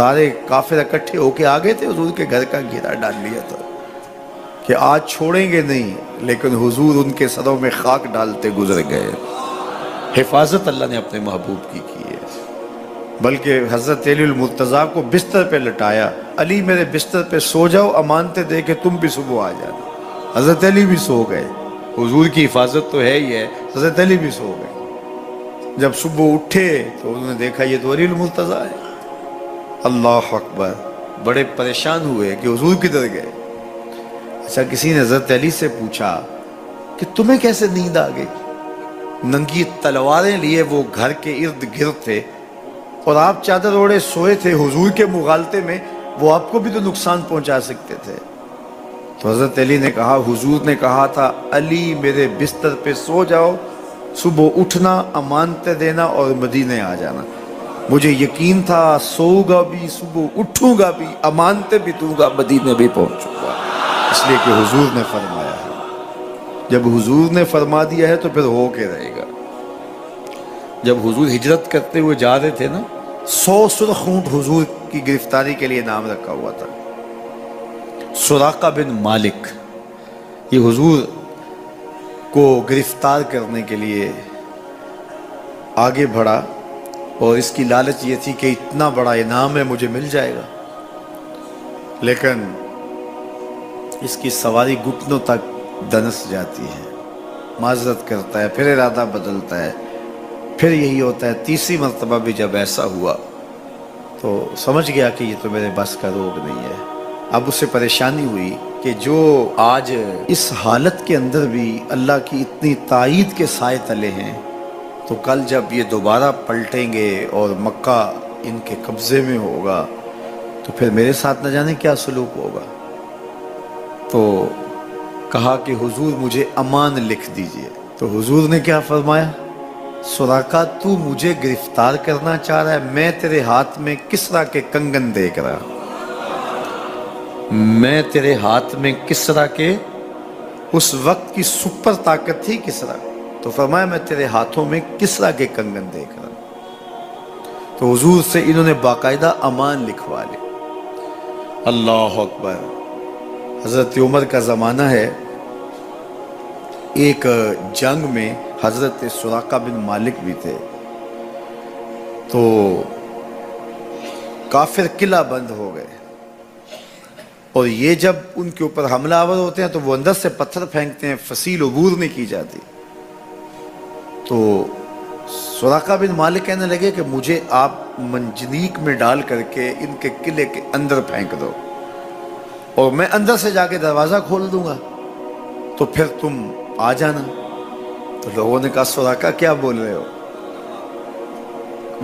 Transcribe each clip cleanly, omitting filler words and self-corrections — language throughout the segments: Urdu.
سارے کافر اکٹھے ہو کے آ گئے تھے، حضور کے گھر کا گھیرا ڈال لیا تھا کہ آج چھوڑیں گے نہیں، لیکن حضور ان کے سروں میں خاک ڈالتے گزر گئے۔ حفاظت اللہ نے اپنے محبوب کی ہے۔ بلکہ حضرت علی المرتضیٰ کو بستر پہ لٹایا، علی میرے بستر پہ سو جاؤ، امانتیں دے کہ تم بھی صبح آ جانا۔ حضرت علی بھی سو گئے، حضور کی حفاظت تو ہے ہی ہے، حضرت علی بھی سو گئے۔ جب صبح اٹھے تو انہوں نے دیکھا یہ تو علی المرتضیٰ ہے۔ اللہ اکبر، بڑے پریشان ہوئے کہ حضور کدھر گئے۔ اچھا، کسی نے حضرت علی سے پوچھا کہ تمہیں کیسے نیند آ گئی؟ ننگی تلواریں لیے وہ گھر کے ارد گرد تھے اور آپ چادر اوڑے سوئے تھے حضور کے مغالطے میں، وہ آپ کو بھی تو نقصان پہنچا سکتے تھے۔ تو حضرت علی نے کہا، حضور نے کہا تھا علی میرے بستر پہ سو جاؤ، صبح اٹھنا، امانتیں دینا اور مدینے آ جانا۔ مجھے یقین تھا سوؤں گا بھی، صبح اٹھوں گا بھی، امانتیں بھی دوں گا، مدینے بھی پہنچوں گا، اس لیے کہ حضور نے فرمایا ہے۔ جب حضور نے فرما دیا ہے تو پھر ہو کے رہے گا۔ جب حضور ہجرت کرتے ہوئے جا رہے تھے نا، 100 سرخ اونٹ حضور کی گرفتاری کے لیے نام رکھا ہوا تھا۔ سراقہ بن مالک یہ حضور کو گرفتار کرنے کے لیے آگے بڑھا اور اس کی لالچ یہ تھی کہ اتنا بڑا انعام ہے، مجھے مل جائے گا، لیکن اس کی سواری گھٹنوں تک دنس جاتی ہے، معذرت کرتا ہے، پھر ارادہ بدلتا ہے، پھر یہی ہوتا ہے۔ تیسری مرتبہ بھی جب ایسا ہوا تو سمجھ گیا کہ یہ تو میرے بس کا روگ نہیں ہے۔ اب اسے پریشانی ہوئی کہ جو آج اس حالت کے اندر بھی اللہ کی اتنی تائید کے سائے تلے ہیں، تو کل جب یہ دوبارہ پلٹیں گے اور مکہ ان کے قبضے میں ہوگا تو پھر میرے ساتھ نہ جانے کیا سلوک ہوگا۔ تو کہا کہ حضور مجھے امان لکھ دیجئے۔ تو حضور نے کیا فرمایا، سراقہ تو مجھے گرفتار کرنا چاہ رہا ہے، میں تیرے ہاتھ میں کسریٰ کے کنگن دیکھ رہا، میں تیرے ہاتھ میں کسریٰ کے، اس وقت کی سپر طاقت تھی کسریٰ، تو فرمایا میں تیرے ہاتھوں میں کسریٰ کے کنگن دیکھ رہا۔ تو حضور سے انہوں نے باقاعدہ امان لکھوا لی۔ اللہ اکبر۔ حضرت عمر کا زمانہ ہے، ایک جنگ میں حضرت سراقہ بن مالک بھی تھے، تو کافر قلعہ بند ہو گئے، اور یہ جب ان کے اوپر حملہ آور ہوتے ہیں تو وہ اندر سے پتھر پھینکتے ہیں، فصیل عبور نہیں کی جاتی۔ تو سراقہ بن مالک کہنے لگے کہ مجھے آپ منجنیق میں ڈال کر کے ان کے قلعے کے اندر پھینک دو، اور میں اندر سے جا کے دروازہ کھول دوں گا، تو پھر تم آ جانا۔ تو لوگوں نے کہا سراقہ کیا بول رہے ہو؟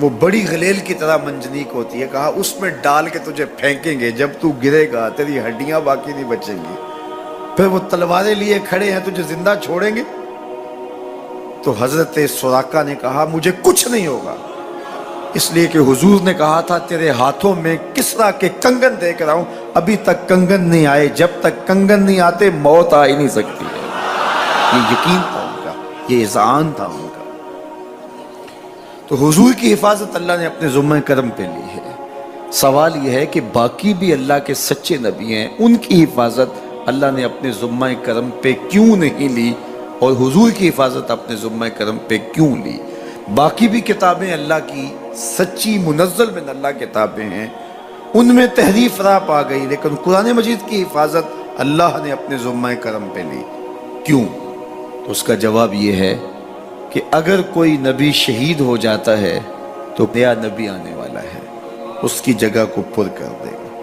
وہ بڑی غلیل کی طرح منجنیق ہوتی ہے، کہا اس میں ڈال کے تجھے پھینکیں گے، جب تو گرے گا تیری ہڈیاں باقی نہیں بچیں گی، پھر وہ تلواریں لیے کھڑے ہیں تجھے زندہ چھوڑیں گے۔ تو حضرت سراقہ نے کہا مجھے کچھ نہیں ہوگا، اس لیے کہ حضور نے کہا تھا تیرے ہاتھوں میں کسریٰ کے کنگن دیکھ رہا ہوں، ابھی تک کنگن نہیں آئے، جب تک کنگن نہیں آتے موت آ ہی نہیں سکتی ہے۔ یہ یقین تھا ان کا، یہ اذعان تھا ان کا۔ تو حضور کی حفاظت اللہ نے اپنے ذمہ کرم پہ لی ہے۔ سوال یہ ہے کہ باقی بھی اللہ کے سچے نبی ہیں، ان کی حفاظت اللہ نے اپنے ذمہ کرم پہ کیوں نہیں لی، اور حضور کی حفاظت اپنے ذمہ کرم پہ کیوں لی؟ باقی بھی کتابیں اللہ کی سچی منزل من اللہ کتابیں ہیں، ان میں تحریف راپ آ گئی، لیکن قرآن مجید کی حفاظت اللہ نے اپنے ذمہ کرم پہ لی۔ کیوں؟ تو اس کا جواب یہ ہے کہ اگر کوئی نبی شہید ہو جاتا ہے تو نیا نبی آنے والا ہے، اس کی جگہ کو پر کر دے گا۔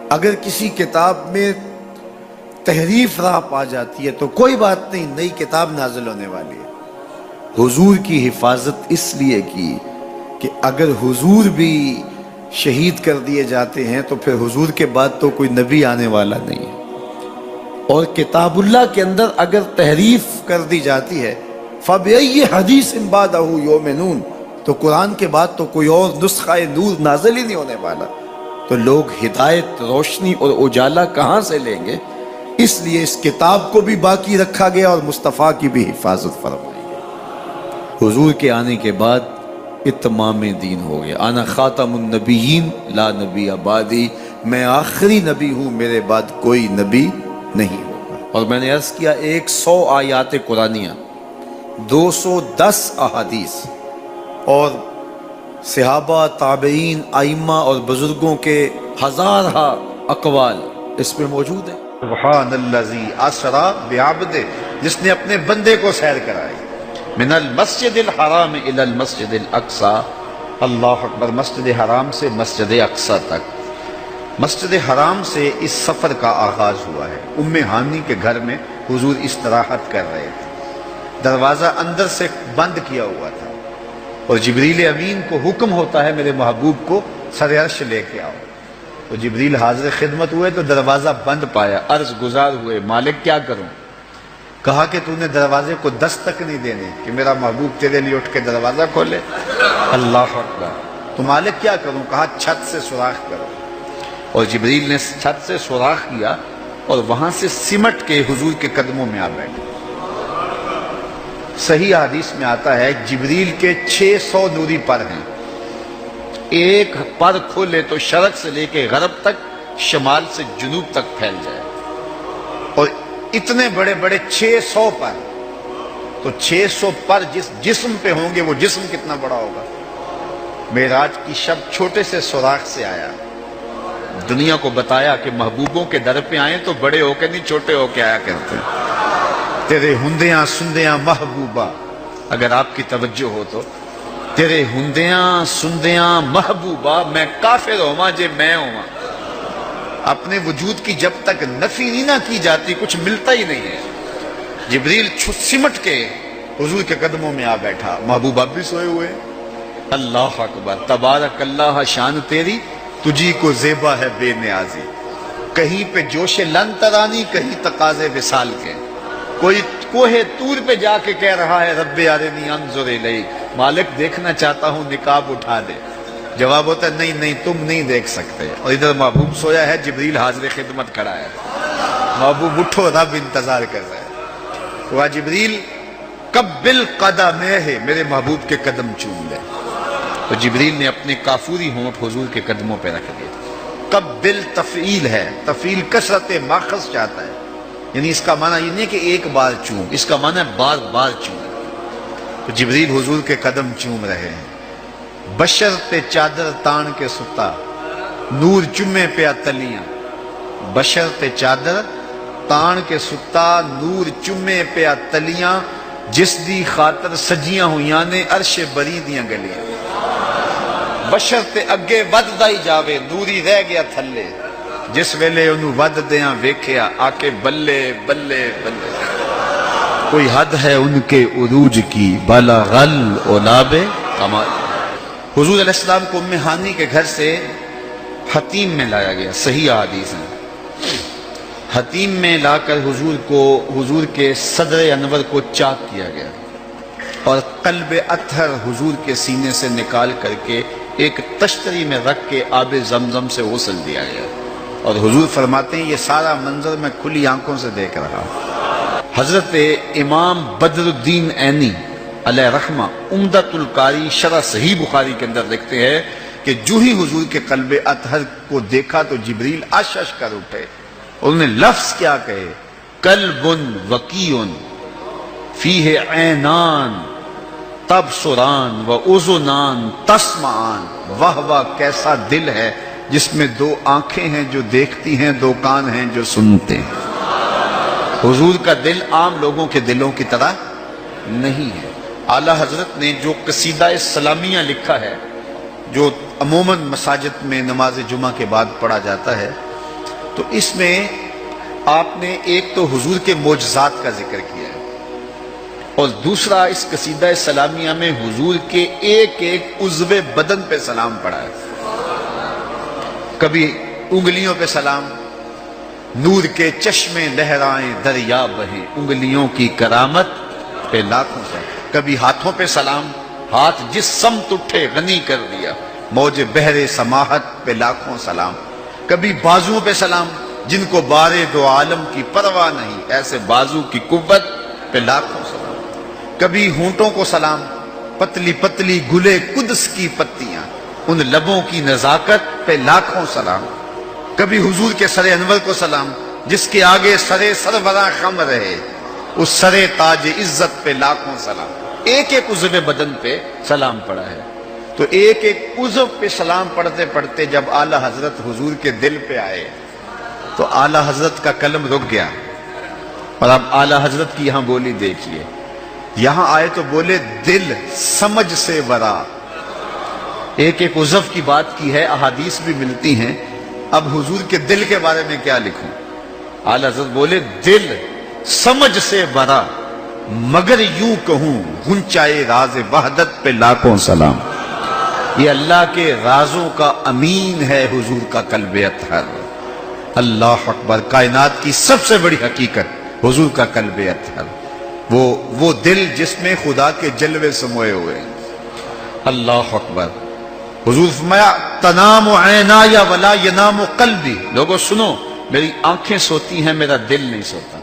اگر کسی کتاب میں تحریف راپ آ جاتی ہے تو کوئی بات نہیں، نئی کتاب نازل ہونے والی ہے۔ حضور کی حفاظت اس لیے کی کہ اگر حضور بھی شہید کر دیے جاتے ہیں تو پھر حضور کے بعد تو کوئی نبی آنے والا نہیں ہے، اور کتاب اللہ کے اندر اگر تحریف کر دی جاتی ہے فَبِأَيِّ حَدِيثٍ بَعْدَهُ يُؤْمِنُونَ، تو قرآن کے بعد تو کوئی اور نسخہ نور نازل ہی نہیں ہونے والا، تو لوگ ہدایت، روشنی اور اجالا کہاں سے لیں گے؟ اس لیے اس کتاب کو بھی باقی رکھا گیا اور مصطفیٰ کی بھی حفاظت فرمائی گئی۔ حضور کے آنے کے بعد اتمام دین ہو گیا۔ انا خاتم النبیین لا نبی بعدی، میں آخری نبی ہوں، میرے بعد کوئی نبی نہیں ہوگا۔ اور میں نے عرض کیا 100 آیات قرآنیہ، 210 احادیث اور صحابہ، تابعین، ائمہ اور بزرگوں کے ہزارہ اقوال اس میں موجود ہیں۔ سبحان الذی اسری بعبدہ، جس نے اپنے بندے کو سیر کرائی، من المسجد الحرام الی المسجد الاقصی، اللہ اکبر، مسجد حرام سے مسجد اقصی تک۔ مسجد حرام سے اس سفر کا آغاز ہوا ہے۔ ام ہانی کے گھر میں حضور استراحت کر رہے تھے، دروازہ اندر سے بند کیا ہوا تھا، اور جبریل امین کو حکم ہوتا ہے میرے محبوب کو سر عرش لے کے آؤ۔ تو جبریل حاضر خدمت ہوئے تو دروازہ بند پایا، عرض گزار ہوئے مالک کیا کروں؟ کہا کہ تو نے دروازے کو دستک نہیں دینے کہ میرا محبوب تیرے لیے اٹھ کے دروازہ کھولے۔ اللہ اکبر، تو مالک کیا کروں؟ کہا چھت سے سوراخ کرو، اور جبریل نے چھت سے سوراخ کیا اور وہاں سے سمٹ کے حضور کے قدموں میں آ بیٹھے۔ صحیح حدیث میں آتا ہے جبریل کے 600 نوری پر ہیں، ایک پر کھولے تو شرق سے لے کے غرب تک، شمال سے جنوب تک پھیل جائے، اور اتنے بڑے بڑے 600 پر، تو 600 پر جس جسم پہ ہوں گے وہ جسم کتنا بڑا ہوگا۔ معراج کی شب چھوٹے سے سوراخ سے آیا، دنیا کو بتایا کہ محبوبوں کے در پہ آئیں تو بڑے ہو کے نہیں چھوٹے ہو کے آیا کرتے ہیں۔ تیرے ہندیاں سندیاں محبوبہ، اگر آپ کی توجہ ہو تو، تیرے ہندیاں سندیاں محبوبہ، میں کافر ہوا جے میں ہوا۔ اپنے وجود کی جب تک نفی نہیں نہ کی جاتی کچھ ملتا ہی نہیں ہے۔ جبریل سمٹ کے حضور کے قدموں میں آ بیٹھا، محبوب اب بھی سوئے ہوئے۔ اللہ اکبر، تبارک اللہ، شان تیری تجھی کو زیبا ہے بے نیازی، کہیں پہ جوش لن ترانی، کہیں تقاضے وصال کے، کوئی کوہ طور پہ جا کے کہہ رہا ہے رب ارنی انظر الیک، مالک دیکھنا چاہتا ہوں نقاب اٹھا دے۔ جواب ہوتا ہے نہیں نہیں تم نہیں دیکھ سکتے، اور ادھر محبوب سویا ہے، جبریل حاضر خدمت کھڑا ہے، محبوب اٹھو، رب انتظار کر رہا ہے۔ تو جبریل قبل قدمہ، میرے محبوب کے قدم چوم لے، تو جبریل نے اپنے کافوری ہونٹ حضور کے قدموں پہ رکھ دیے۔ قبل تفعیل ہے، تفعیل کثرت ماخذ چاہتا ہے، یعنی اس کا معنی یہ نہیں کہ ایک بار چوم، اس کا معنی ہے بار بار چوم۔ تو جبریل حضور کے قدم چوم رہے ہیں۔ بشرط چادر تان کے ستا، نور چمے پہ تلیاں، بشرط چادر تان کے ستا، نور چمے پہ تلیاں، جس دی خاطر سجیاں ہویاں نے عرش بری دیاں گلیاں۔ بشرط اگے ود دا ہی جاوے، نوری رہ گیا تھلے، جس ویلے انہوں ود دیاں ویکھیا، آکے بلے بلے بلے، کوئی حد ہے ان کے عروج کی، بالا غل اولاب کمال۔ حضور علیہ السلام کو ام ہانی کے گھر سے حتیم میں لایا گیا، صحیح حدیث ہے، حتیم میں لا کر حضور کے صدر انور کو چاک کیا گیا، اور قلب اطہر حضور کے سینے سے نکال کر کے ایک تشتری میں رکھ کے آب زمزم سے غسل دیا گیا، اور حضور فرماتے ہیں یہ سارا منظر میں کھلی آنکھوں سے دیکھ رہا ہوں۔ حضرت امام بدر الدین عینی علیہ رحمہ عمدۃ القاری شرح صحیح بخاری کے اندر لکھتے ہیں کہ جو ہی حضور کے قلب اطہر کو دیکھا تو جبریل اشش کر اٹھے، انہوں نے لفظ کیا کہے، قلب وقیع فیہ عینان تبصران و اذنان تسمعان، واہ واہ کیسا دل ہے جس میں دو آنکھیں ہیں جو دیکھتی ہیں، دو کان ہیں جو سنتے ہیں۔ حضور کا دل عام لوگوں کے دلوں کی طرح نہیں ہے۔ اعلیٰ حضرت نے جو قصیدہ سلامیہ لکھا ہے، جو عموماً مساجد میں نماز جمعہ کے بعد پڑھا جاتا ہے، تو اس میں آپ نے ایک تو حضور کے معجزات کا ذکر کیا ہے، اور دوسرا اس قصیدہ سلامیہ میں حضور کے ایک ایک عضو بدن پہ سلام پڑھا ہے۔ کبھی انگلیوں پہ سلام، نور کے چشمے لہرائیں دریا بہیں، انگلیوں کی کرامت پہ لاکھوں سے، کبھی ہاتھوں پہ سلام، ہاتھ جس سمت اٹھے غنی کر دیا، موج بحر سماحت پہ لاکھوں سلام، کبھی بازوؤں پہ سلام، جن کو بارے دو عالم کی پرواہ نہیں، ایسے بازو کی قوت پہ لاکھوں سلام، کبھی ہونٹوں کو سلام، پتلی پتلی گلے قدس کی پتیاں، ان لبوں کی نزاکت پہ لاکھوں سلام۔ کبھی حضور کے سر انور کو سلام، جس کے آگے سر سربراہ خم رہے، اس سر تاج عزت پہ لاکھوں سلام۔ ایک ایک عضو بدن پہ سلام پڑا ہے۔ تو ایک ایک عضو پہ سلام پڑھتے پڑھتے جب اعلیٰ حضرت حضور کے دل پہ آئے تو اعلیٰ حضرت کا قلم رک گیا۔ اور اب اعلیٰ حضرت کی یہاں بولی دیکھیے، یہاں آئے تو بولے دل سمجھ سے ورا۔ ایک ایک عضو کی بات کی ہے، احادیث بھی ملتی ہیں، اب حضور کے دل کے بارے میں کیا لکھوں؟ اعلیٰ حضرت بولے دل سمجھ سے برا، مگر یوں کہوں گنچائے راز وحدت پہ لاکھوں سلام۔ یہ اللہ کے رازوں کا امین ہے حضور کا قلب اطہر۔ اللہ اکبر، کائنات کی سب سے بڑی حقیقت حضور کا قلب اطہر، وہ دل جس میں خدا کے جلوے سموئے ہوئے ہیں۔ اللہ اکبر۔ حضور فرمایا تنام عینایا ولا ینام قلبی، لوگوں سنو، میری آنکھیں سوتی ہیں، میرا دل نہیں سوتا۔